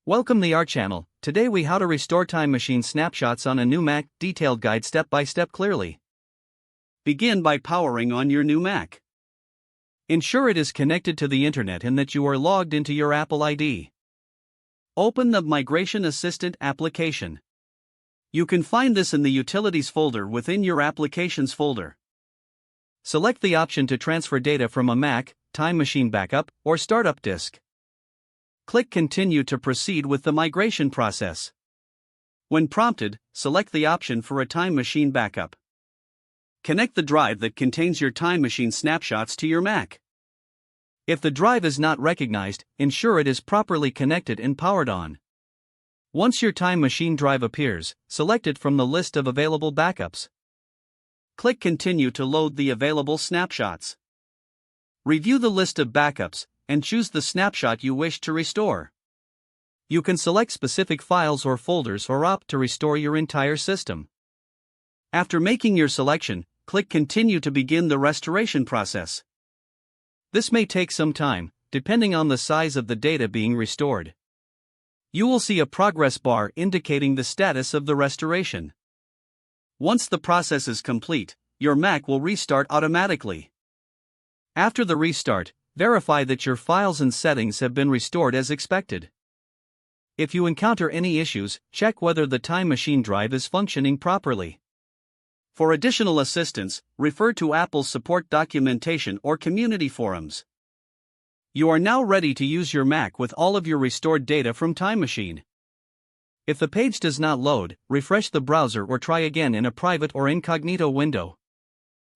Welcome to our channel. Today we how to restore time machine snapshots on a new Mac, detailed guide step by step clearly. Begin by powering on your new Mac. Ensure it is connected to the internet and that you are logged into your Apple ID. Open the Migration Assistant application. You can find this in the Utilities folder within your Applications folder. Select the option to transfer data from a Mac, Time Machine Backup, or Startup Disk. Click Continue to proceed with the migration process. When prompted, select the option for a Time Machine Backup. Connect the drive that contains your Time Machine snapshots to your Mac. If the drive is not recognized, ensure it is properly connected and powered on. Once your Time Machine drive appears, select it from the list of available backups. Click Continue to load the available snapshots. Review the list of backups and choose the snapshot you wish to restore. You can select specific files or folders or opt to restore your entire system. After making your selection, click Continue to begin the restoration process. This may take some time, depending on the size of the data being restored. You will see a progress bar indicating the status of the restoration. Once the process is complete, your Mac will restart automatically. After the restart, verify that your files and settings have been restored as expected. If you encounter any issues, check whether the Time Machine drive is functioning properly. For additional assistance, refer to Apple's support documentation or community forums. You are now ready to use your Mac with all of your restored data from Time Machine. If the page does not load, refresh the browser or try again in a private or incognito window.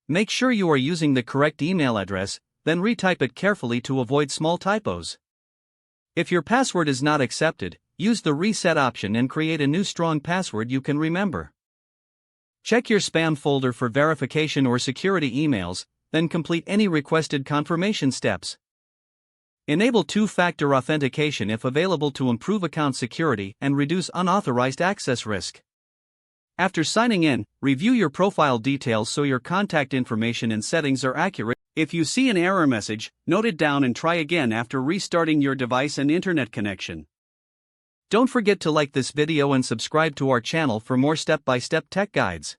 Make sure you are using the correct email address, then retype it carefully to avoid small typos. If your password is not accepted, use the reset option and create a new strong password you can remember. Check your spam folder for verification or security emails, then complete any requested confirmation steps. Enable two-factor authentication if available to improve account security and reduce unauthorized access risk. After signing in, review your profile details so your contact information and settings are accurate. If you see an error message, note it down and try again after restarting your device and internet connection. Don't forget to like this video and subscribe to our channel for more step-by-step tech guides.